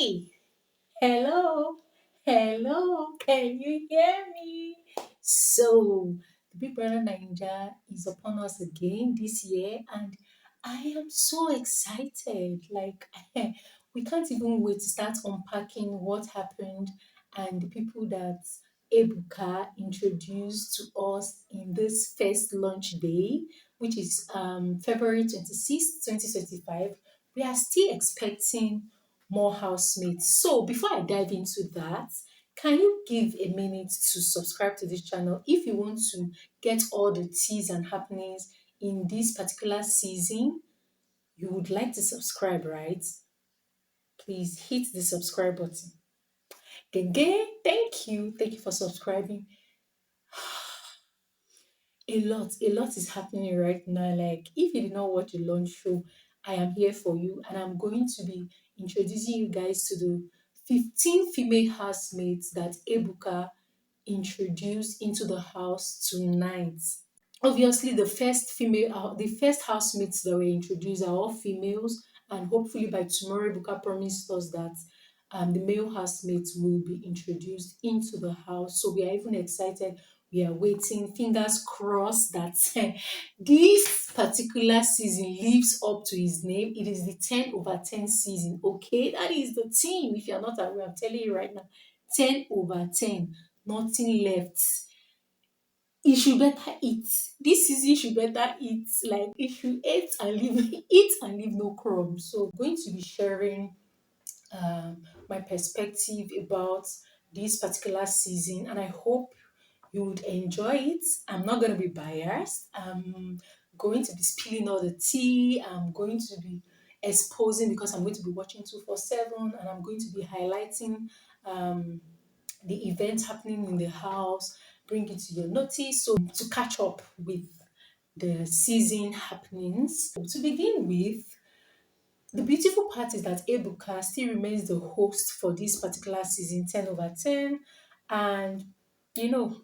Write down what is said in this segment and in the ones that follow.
Hey, hello, hello, can you hear me? So, the Big Brother Ninja is upon us again this year, and I am so excited. Like, we can't even wait to start unpacking what happened and the people that Ebuka introduced to us in this first launch day, which is February 26th, 2025. We are still expecting more housemates. So before I dive into that, can you give a minute to subscribe to this channel if you want to get all the teas and happenings in this particular season? You would like to subscribe, right? Please hit the subscribe button. Again, thank you for subscribing. A lot is happening right now. Like, if you did not watch the launch show, I am here for you, and I'm going to be introducing you guys to the 15 female housemates that Ebuka introduced into the house tonight. Obviously, the first housemates that were introduced are all females, and hopefully by tomorrow, Ebuka promised us that the male housemates will be introduced into the house. So we are even excited. We are waiting, fingers crossed that this particular season lives up to his name. It is the 10 over 10 season. Okay, that is the team. If you're not aware, I'm telling you right now, 10 over 10, nothing left. He should better eat. This season should better eat. Like, it should eat and leave eat and leave no crumbs. So I'm going to be sharing my perspective about this particular season, and I hope you would enjoy it. I'm not going to be biased. I'm going to be spilling all the tea. I'm going to be exposing because I'm going to be watching 247, and I'm going to be highlighting um, the events happening in the house, bring it to your notice so to catch up with the season happenings. To begin with, the beautiful part is that Ebuka still remains the host for this particular season 10 over 10, and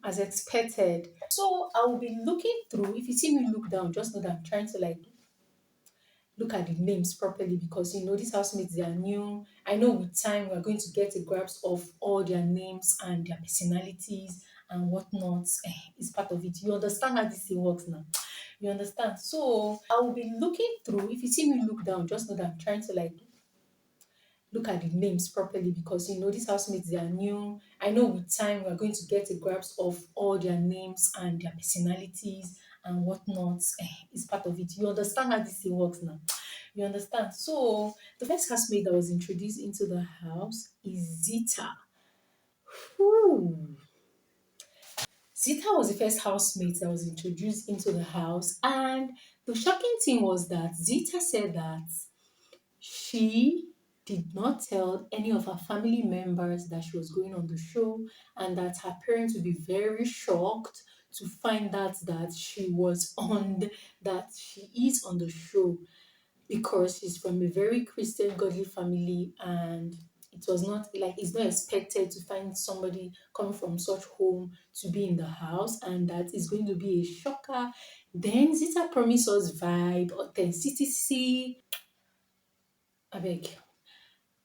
as expected. So I will be looking through. If you see me look down, just know that I'm trying to like look at the names properly because these housemates, they are new. I know with time we're going to get a grasp of all their names and their personalities and whatnot. It's part of it. You understand how this thing works now. You understand? So I will be looking through. If you see me look down, just know that I'm trying to like look at the names properly because these housemates, they are new. I know with time we're going to get a grasp of all their names and their personalities and whatnot. It's part of it. You understand how this thing works now. You understand? So the first housemate that was introduced into the house is Zita. Whew. Zita was the first housemate that was introduced into the house, and the shocking thing was that Zita said that she did not tell any of her family members that she was going on the show, and that her parents would be very shocked to find out that that she is on the show because she's from a very Christian, godly family, and it's not expected to find somebody coming from such home to be in the house, and that is going to be a shocker. Then Zita promised us vibe, authenticity, I beg,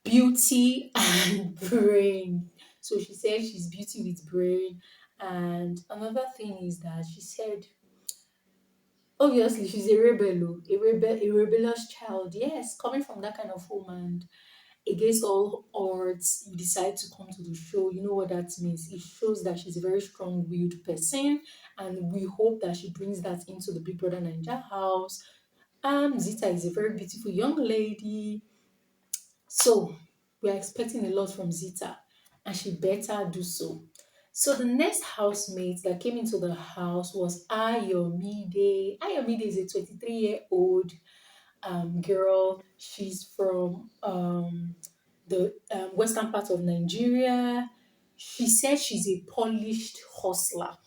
beauty, and brain. So she said she's beauty with brain. And another thing is that she said, obviously, she's a rebel, oh, a rebellious child. Yes, coming from that kind of home, and against all odds, you decide to come to the show. You know what that means. It shows that she's a very strong-willed person, and we hope that she brings that into the Big Brother Ninja house. Zita is a very beautiful young lady, so we are expecting a lot from Zita, and she better do so. So the next housemate that came into the house was Ayomide. Ayomide is a 23-year-old girl. She's from the western part of Nigeria. She says she's a polished hustler.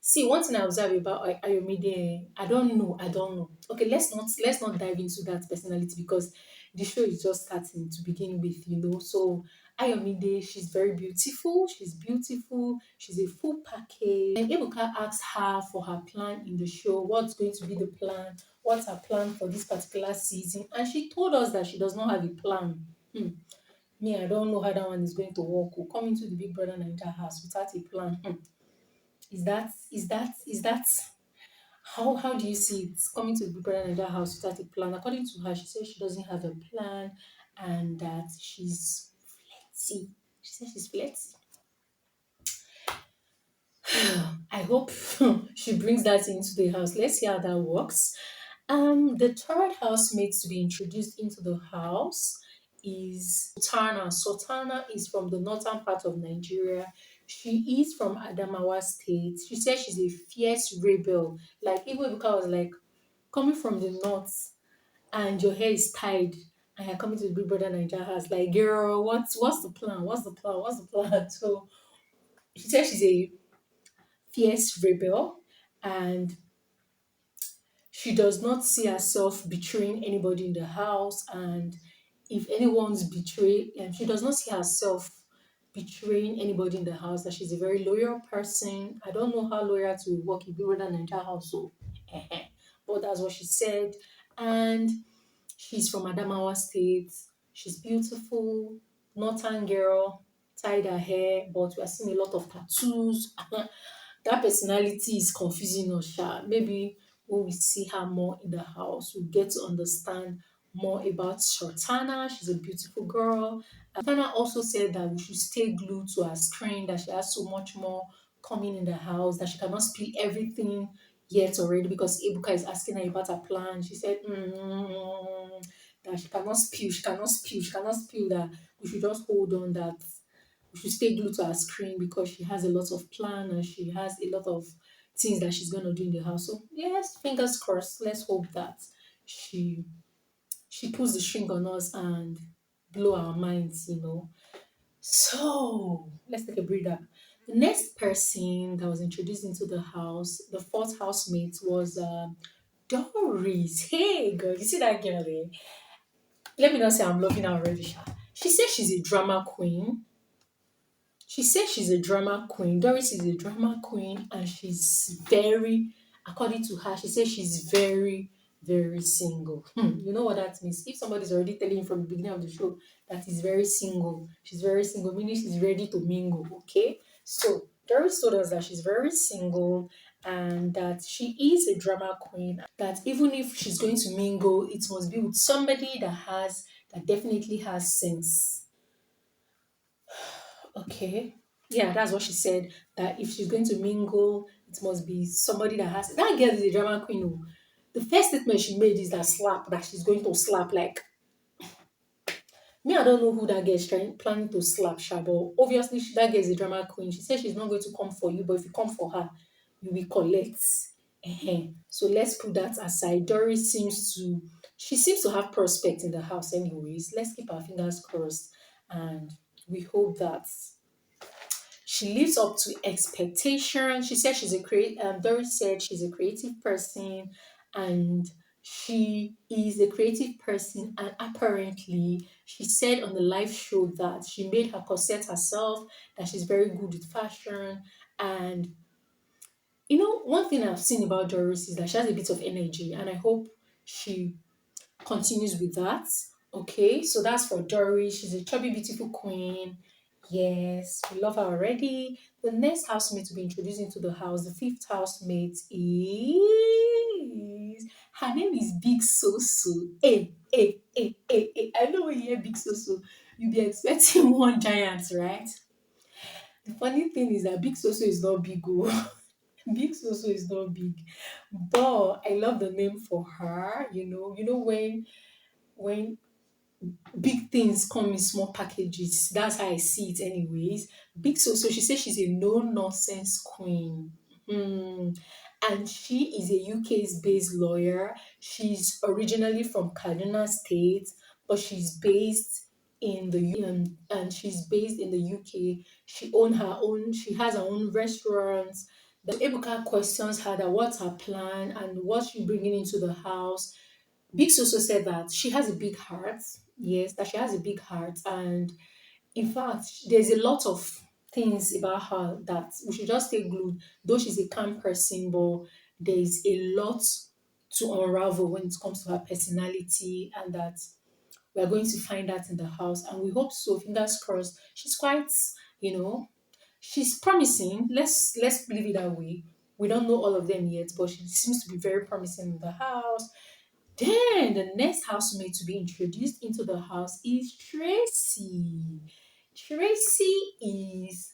See, one thing I observe about Ayomide, I don't know. Okay, let's not dive into that personality because the show is just starting to begin with. So Ayomide, she's very beautiful. She's beautiful. She's a full package. And Ebuka asked her for her plan in the show. What's going to be the plan? What's her plan for this particular season? And she told us that she does not have a plan. Hmm. Me, I don't know how that one is going to work. We'll come into the Big Brother Naija house without a plan. Is that how do you see it coming to the Big Brother Naija house without a plan? According to her, she says she doesn't have a plan and that she's flirty. She says she's flirty. I hope she brings that into the house. Let's see how that works. The third housemate to be introduced into the house is Sultana. Sultana is from the northern part of Nigeria. She is from Adamawa State. She says she's a fierce rebel. Like even because like coming from the north and your hair is tied and you're coming to the Big Brother Nigeria house, like girl, what's the plan? What's the plan? What's the plan? So she says she's a fierce rebel and she does not see herself betraying anybody in the house, and if anyone's betrayed, she does not see herself betraying anybody in the house, that she's a very loyal person. I don't know how loyal to work in Big than entire household, but that's what she said. And she's from Adamawa State. She's beautiful, northern girl, tied her hair, but we are seeing a lot of tattoos. That personality is confusing us, sha. Maybe when we see her more in the house, we get to understand more about Shortana. She's a beautiful girl. Shortana also said that we should stay glued to her screen, that she has so much more coming in the house, that she cannot spill everything yet already because Ebuka is asking her about her plan. She said, that she cannot spill, that we should just hold on, that we should stay glued to her screen because she has a lot of plan and she has a lot of things that she's gonna do in the house. So yes, fingers crossed. Let's hope that she she pulls the string on us and blow our minds. So let's take a breather. The next person that was introduced into the house, the fourth housemate, was Doris. Hey girl, you see that girl there? Let me not say I'm loving her already. Sha. She says she's a drama queen. She says she's a drama queen. Doris is a drama queen, and she's very, according to her, she says she's very, very single. You know what that means? If somebody's already telling you from the beginning of the show that he's very single, she's very single, meaning she's ready to mingle. Okay, so Doris told us that she's very single and that she is a drama queen. That even if she's going to mingle, it must be with somebody that definitely has sense. Okay. Yeah, that's what she said. That if she's going to mingle, it must be somebody that has. That girl is a drama queen. Oh. The first statement she made is that slap, that she's going to slap. Like, me, I don't know who that girl is planning to slap, Sha, but obviously that girl is a drama queen. She said she's not going to come for you, but if you come for her, you will collect. So let's put that aside. Doris seems to have prospect in the house anyways. Let's keep our fingers crossed and we hope that she lives up to expectation. She said she's a create. Doris said she's a creative person, and she is a creative person. And apparently, she said on the live show that she made her corset herself. That she's very good with fashion. And one thing I've seen about Doris is that she has a bit of energy, and I hope she continues with that. Okay, so that's for Doris. She's a chubby, beautiful queen. Yes, we love her already. The next housemate to be introduced into the house, the fifth housemate is her name is Big Soso. Hey, hey, hey, hey, hey. I know when you hear Big Soso, you'll be expecting one giant, right? The funny thing is that Big Soso is not big. Oh. Big Soso is not big. But I love the name for her. When big things come in small packages. That's how I see it, anyways. Big so she says she's a no nonsense queen. Hmm. And she is a UK's based lawyer. She's originally from Kaduna State, but she's based in the and she's based in the UK. She has her own restaurants. The Ebuka questions her that what's her plan and what's she bringing into the house. Biggs also said that she has a big heart. Yes, that she has a big heart. And in fact, there's a lot of things about her that we should just stay glued. Though she's a calm person, but there's a lot to unravel when it comes to her personality, and that We are going to find out in the house, and we hope so. Fingers crossed. She's quite, you know, she's promising. Let's believe it that way. We don't know all of them yet, but she seems to be very promising in the house. Then the next housemate to be introduced into the house is Tracy. Tracy is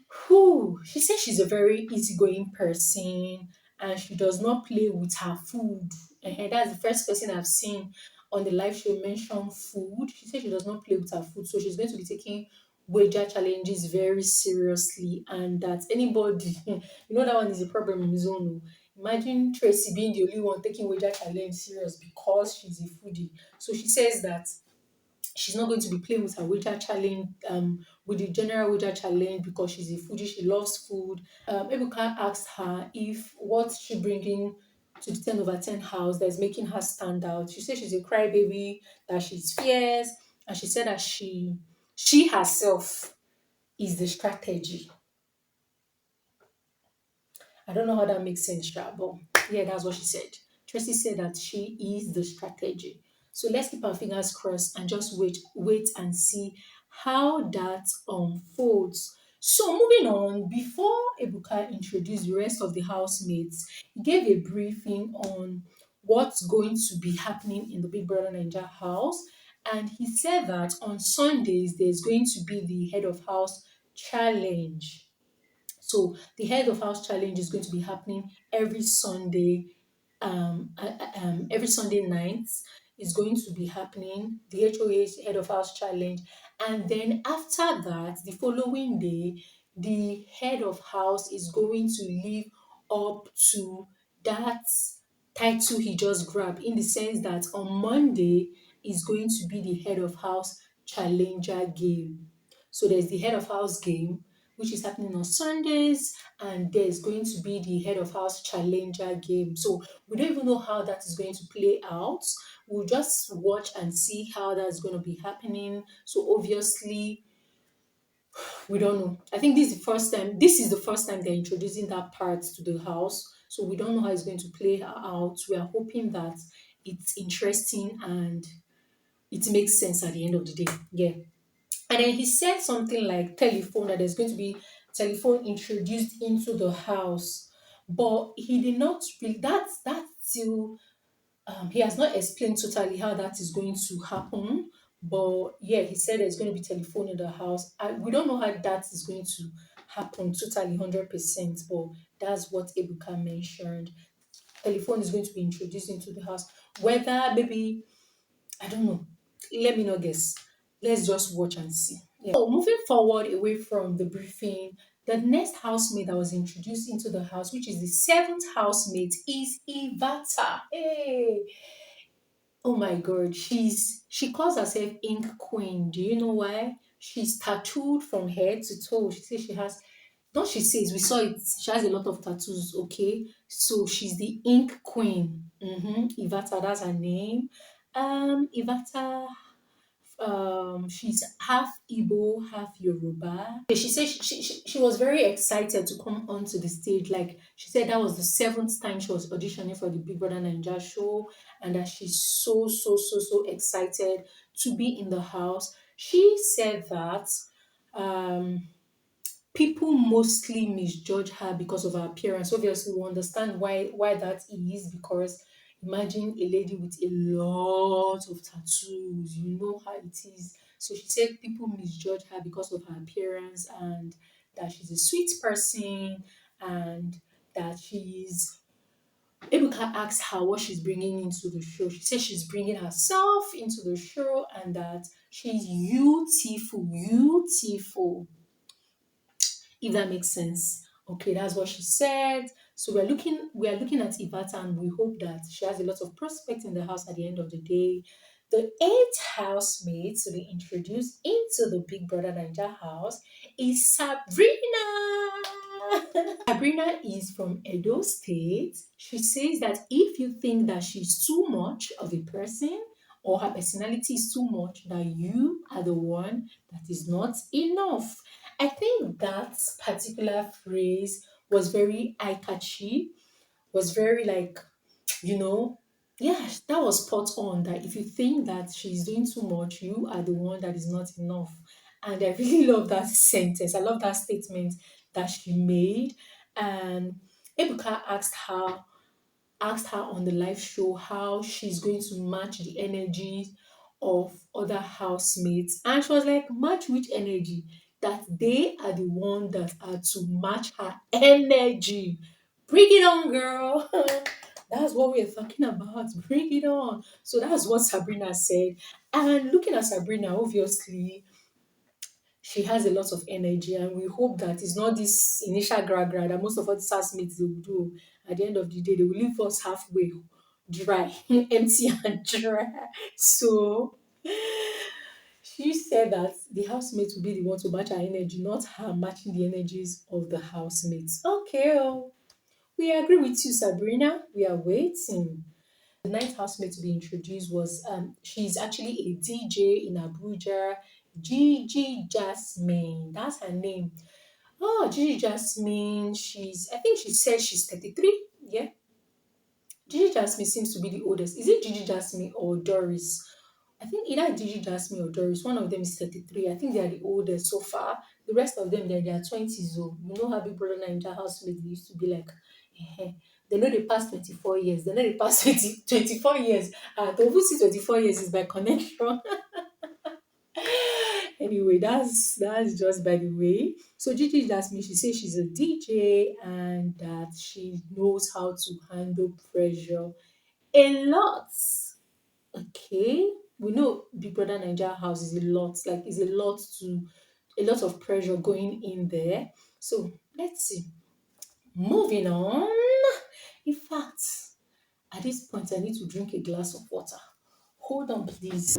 who? She says she's a very easygoing person and she does not play with her food. And that's the first person I've seen on the live show mention food. She says she does not play with her food, so she's going to be taking wager challenges very seriously, and that anybody, that one is a problem in his own. Imagine Tracy being the only one taking wager challenge serious because she's a foodie. So she says that she's not going to be playing with her wager challenge, with the general wager challenge because she's a foodie, she loves food. Ebuka asked her if what's she bringing to the 10 over 10 house that's making her stand out. She said she's a crybaby, that she's fierce, and she said that she herself is the strategy. I don't know how that makes sense, sha, but yeah, that's what she said. Tracy said that she is the strategy. So let's keep our fingers crossed and just wait and see how that unfolds. So moving on, before Ebuka introduced the rest of the housemates, he gave a briefing on what's going to be happening in the Big Brother Ninja house. And he said that on Sundays, there's going to be the head of house challenge. So the head of house challenge is going to be happening every Sunday night is going to be happening. The HOH head of house challenge, and then after that, the following day, the head of house is going to live up to that title he just grabbed. In the sense that on Monday is going to be the head of house challenger game. So there's the head of house game, which is happening on Sundays, and there's going to be the head of house challenger game. So we don't even know how that is going to play out. We'll just watch and see how that's going to be happening. So obviously, we don't know. I think this is the first time. This is the first time they're introducing that part to the house. So we don't know how it's going to play out. We are hoping that it's interesting and it makes sense at the end of the day. Yeah. And then he said something like telephone, that there's going to be telephone introduced into the house. But he did not really, that's still, he has not explained totally how that is going to happen. But yeah, he said there's going to be telephone in the house. We don't know how that is going to happen totally 100%, but that's what Ebuka mentioned. Telephone is going to be introduced into the house. Whether maybe, I don't know. Let me not guess. Let's just watch and see. Yeah. So moving forward away from the briefing, the next housemate that was introduced into the house, which is the seventh housemate, is Ivata. Hey, oh my God, she calls herself Ink Queen. Do you know why? She's tattooed from head to toe. She says she has. Not she says, we saw it. She has a lot of tattoos. Okay, so she's the Ink Queen. Ivata, that's her name. Ivata, she's half Igbo, half Yoruba. She said she was very excited to come onto the stage. Like she said, that was the seventh time she was auditioning for the Big Brother Ninja show, and that she's so excited to be in the house. She said that um people mostly misjudge her because of her appearance. Obviously, we understand why that is, because imagine a lady with a lot of tattoos. You know how it is. So she said people misjudge her because of her appearance, and that she's a sweet person, and that she's. Ebuka asked her what she's bringing into the show. She said she's bringing herself into the show, and that she's beautiful, if that makes sense. Okay, that's what she said. So we're looking at Ivata, and we hope that she has a lot of prospects in the house at the end of the day. The eighth housemate to be introduced into the Big Brother Ninja house is Sabrina. Sabrina is from Edo State. She says that if you think that she's too much of a person, or her personality is too much, that you are the one that is not enough. I think that particular phrase was very eye catchy, was very like, you know, Yeah, that was spot on. That if you think that she's doing too much, you are the one that is not enough. And I really love that sentence. I love that statement that she made. And Ebuka asked her on the live show how she's going to match the energy of other housemates. And she was like, match which energy? That they are the one that are to match her energy. Bring it on, girl. That's what we're talking about. Bring it on. So that's what Sabrina said. And looking at Sabrina, obviously, she has a lot of energy, and we hope that it's not this initial gra that most of us housemates they will do. At the end of the day, they will leave us halfway dry, empty and dry. So she said that the housemates will be the one to match her energy, not her matching the energies of the housemates. Okay, oh, we agree with you, Sabrina. We are waiting. The ninth housemate to be introduced was she's actually a DJ in Abuja, Gigi Jasmine. That's her name. Oh, Gigi Jasmine. I think she said she's 33. Yeah. Gigi Jasmine seems to be the oldest. Is it Gigi Jasmine or Doris? I think either Gigi Jasmine or Doris. One of them is 33. I think they are the oldest so far. The rest of them, they're in their 20s. Oh. You know how Big Brother Ninja housemates they used to be like, eh, they know they passed 24 years. They know they passed 24 years. To even see 24 years is by connection. Anyway, that's just by the way. So Gigi Jasmine, she says she's a DJ and that she knows how to handle pressure a lot. Okay. We know Big Brother Nigeria house is a lot, like it's a lot of pressure going in there. So let's see. Moving on. In fact, at this point, I need to drink a glass of water. Hold on, please.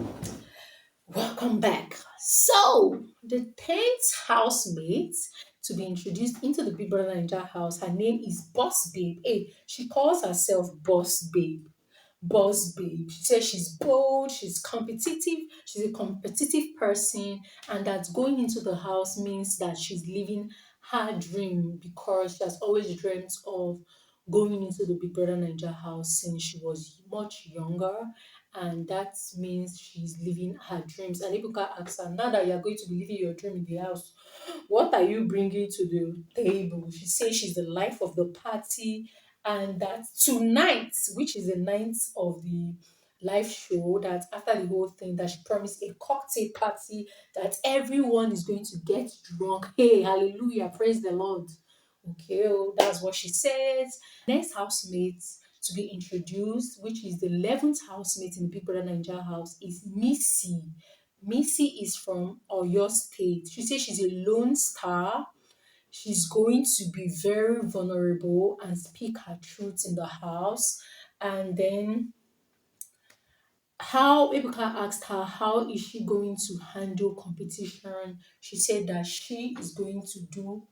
Welcome back. So, the 10th housemate to be introduced into the Big Brother Ninja house, her name is Boss Babe. Hey, she calls herself Boss Babe. Boss Babe. She says she's bold, she's competitive, she's a competitive person, and that going into the house means that she's living her dream because she has always dreamt of going into the Big Brother Ninja house since she was much younger, and that means she's living her dreams. And Ibuka asks her, now that you're going to be living your dream in the house, what are you bringing to the table? She says she's the life of the party, and that tonight, which is the night of the live show, that after the whole thing, that she promised a cocktail party, that everyone is going to get drunk. Hey, hallelujah, praise the Lord. Okay, oh, that's what she says. Next housemate to be introduced, which is the 11th housemate in the Big Brother Nigeria house, is Missy. Missy is from Oyo State. She says she's a lone star. She's going to be very vulnerable and speak her truth in the house. And then how Ebuka asked her how is she going to handle competition. She said that she is going to do,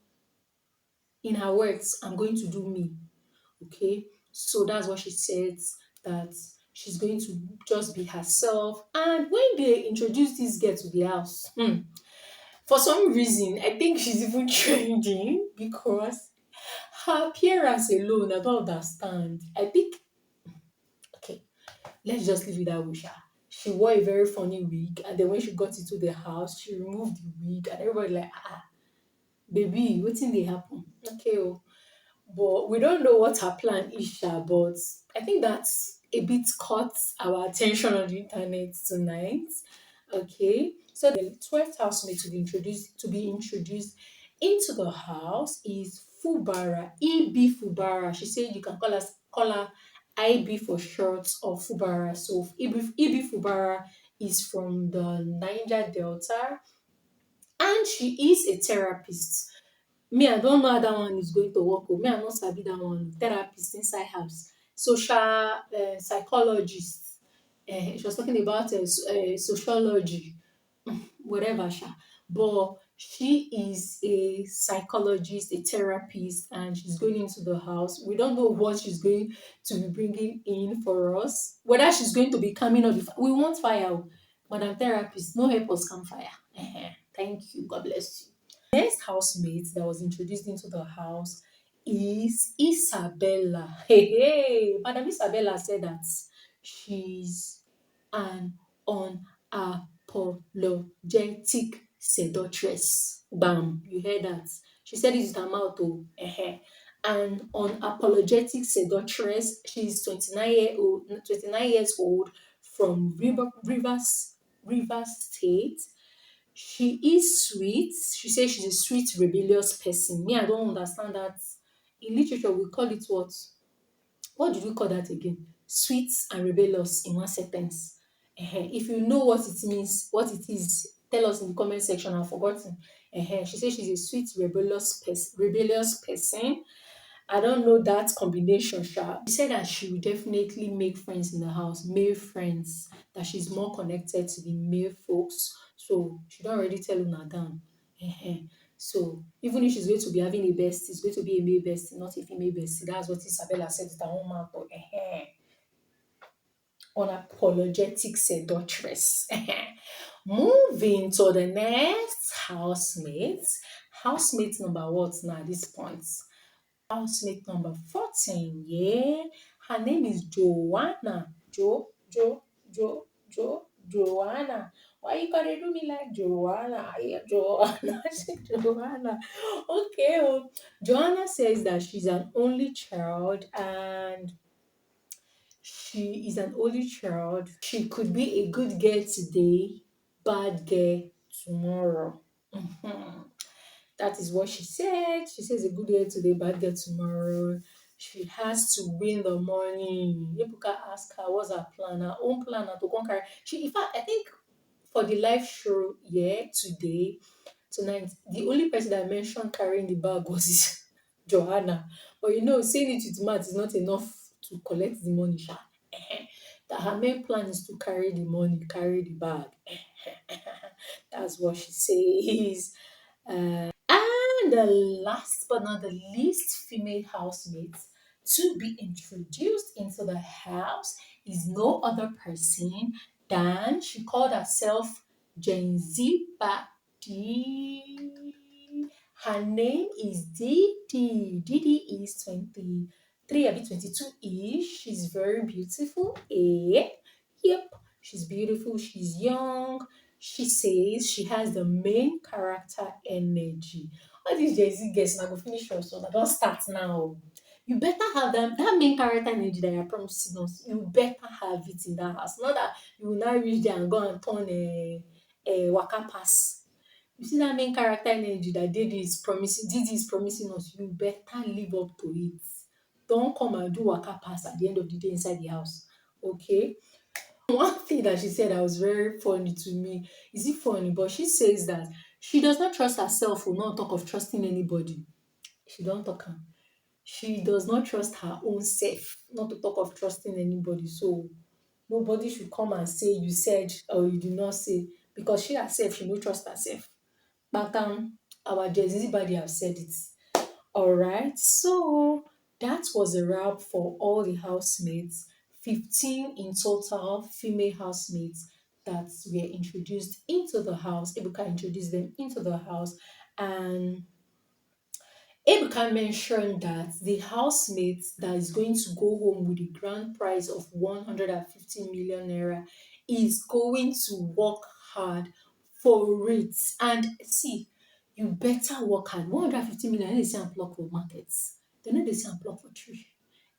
in her words, I'm going to do me. Okay, so that's what she says, that she's going to just be herself. And when they introduced this girl to the house, for some reason I think she's even trending because her appearance alone, I don't understand. I think, okay, let's just leave it that way. She wore a very funny wig, and then when she got into the house, she removed the wig, and everybody like, baby, what thing they happen? Okay, oh. But we don't know what her plan is, but I think that's a bit caught our attention on the internet tonight. Okay, so the 12th housemate to be introduced into the house is Fubara, EB Fubara. She said you can call her IB for short, or Fubara. So EB Fubara is from the Niger Delta, and she is a therapist. Me, I don't know how that one is going to work. Me, I not sabi that one. Therapist inside house, social psychologist. She was talking about sociology, whatever. But she is a psychologist, a therapist, and she's going into the house. We don't know what she's going to be bringing in for us. Whether she's going to be coming on we want fire, oh. Madam therapist, no help us come fire. Thank you. God bless you. Next housemate that was introduced into the house is Isabella. Hey, hey, Madam Isabella said that She's an unapologetic seductress. Bam, you heard that? She said it with her mouth, oh, an unapologetic seductress. She's 29 years old from Rivers State. She is sweet. She says she's a sweet, rebellious person. Me, I don't understand that. In literature, we call it what? What did we call that again? Sweet and rebellious in one sentence. If you know what it means, what it is, tell us in the comment section. I've forgotten. She says she's a sweet, rebellious person. I don't know that combination, sha. She said that she will definitely make friends in the house, male friends, that she's more connected to the male folks. So she don't already tell Una down. So even if she's going to be having a bestie, it's going to be a male bestie, not a female bestie. That's what Isabella said with her own mouth. Unapologetic seductress. Moving to the next housemate. Housemate number what now at this point? Housemate number 14, yeah. Her name is Joanna. Joanna. Why you gonna do me like Joanna? Yeah, Joanna. Joanna. Okay. Joanna says that she's an only child and she is an only child. She could be a good girl today, bad girl tomorrow. Mhm. That is what she said. She says a good girl today, bad girl tomorrow. She has to win the money. Ebuka asked her what's her plan, her own plan to conquer. She, in fact, I think for the live show, yeah, tonight, the only person that mentioned carrying the bag was Joanna. But saying it with mouth is not enough to collect the money, sha. That her main plan is to carry the money, carry the bag. That's what she says. And the last but not the least female housemate to be introduced into the house is no other person than she called herself Gen Z Badi. Her name is Didi. Didi is 23, a bit 22-ish. She's very beautiful. Yep, she's beautiful. She's young. She says she has the main character energy. All these Gen Z girls now go finish your so don't start now. You better have that main character energy that you're promising us. You better have it in that house. Not that you will now reach there and go and turn a waka pass. You see that main character energy that Didi is promising us. You better live up to it. Don't come and do waka pass at the end of the day inside the house. Okay? One thing that she said that was very funny to me, is it funny? But she says that she does not trust herself, will not talk of trusting anybody. She don't talk am. She does not trust her own self, not to talk of trusting anybody. So nobody should come and say you said or you did not say, because she herself, she no trust herself. But our Gen Z body have said it. All right, so that was a wrap for all the housemates, 15 in total female housemates that were introduced into the house. Ebuka introduced them into the house, and Ebuka mentioned that the housemate that is going to go home with the grand prize of 150 million naira is going to work hard for it. And see, you better work hard. 150 million, they say and pluck for markets. They know they say and pluck for tree.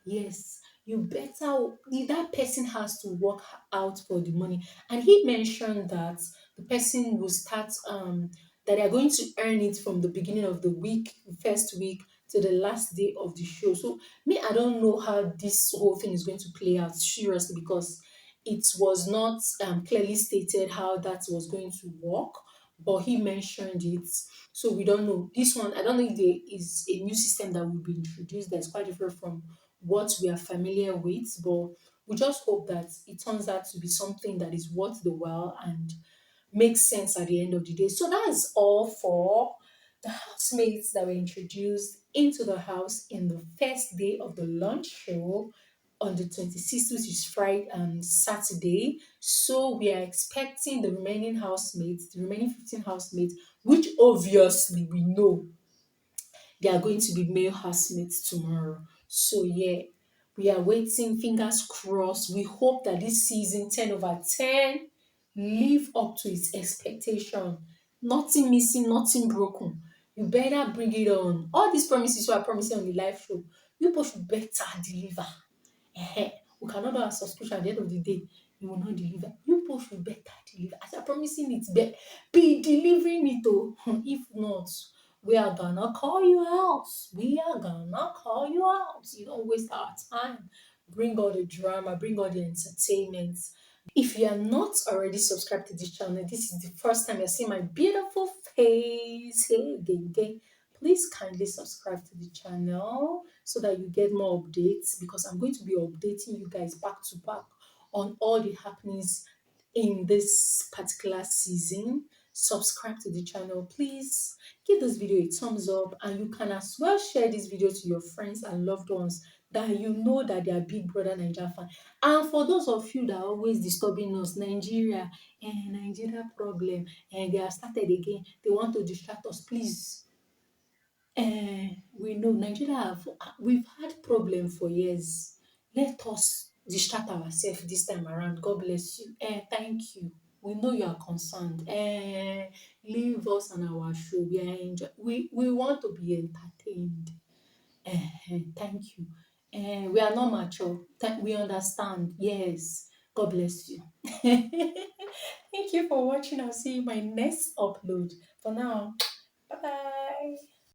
Yes, you better, that person has to work out for the money. And he mentioned that the person will start, that they are going to earn it from the beginning of the week, first week, to the last day of the show. So, me, I don't know how this whole thing is going to play out seriously, because it was not clearly stated how that was going to work, but he mentioned it. So, we don't know. This one, I don't know if there is a new system that will be introduced that's quite different from what we are familiar with, but we just hope that it turns out to be something that is worth the while and makes sense at the end of the day. So that's all for the housemates that were introduced into the house in the first day of the launch show on the 26th, which is Friday and Saturday. So we are expecting the remaining housemates, the remaining 15 housemates, which obviously we know they are going to be male housemates tomorrow. So yeah, We are waiting, fingers crossed. We hope that this season 10 over 10 live up to its expectation. Nothing missing, nothing broken. You better bring it on. All these promises you are promising on the live show, you both should better deliver. Ehen. We cannot do our subscription at the end of the day. You will not deliver. You people should better deliver. As you're promising it, be delivering it. Oh. If not, we are gonna call you out. We are gonna call you out. You don't waste our time. Bring all the drama, bring all the entertainment. If you are not already subscribed to this channel, this is the first time you're seeing my beautiful face. Hey, again, again. Please kindly subscribe to the channel so that you get more updates because I'm going to be updating you guys back to back on all the happenings in this particular season. Subscribe to the channel, please. Give this video a thumbs up, and you can as well share this video to your friends and loved ones that you know that they are Big Brother Naija fan. And for those of you that are always disturbing us, Nigeria and Nigeria problem, and they have started again, they want to distract us, please. We know Nigeria we've had problem for years. Let us distract ourselves this time around. God bless you. Thank you. We know you are concerned. Leave us on our show. We want to be entertained. Thank you. We are not mature. We understand. Yes. God bless you. Thank you for watching. I'll see you in my next upload. For now, bye bye.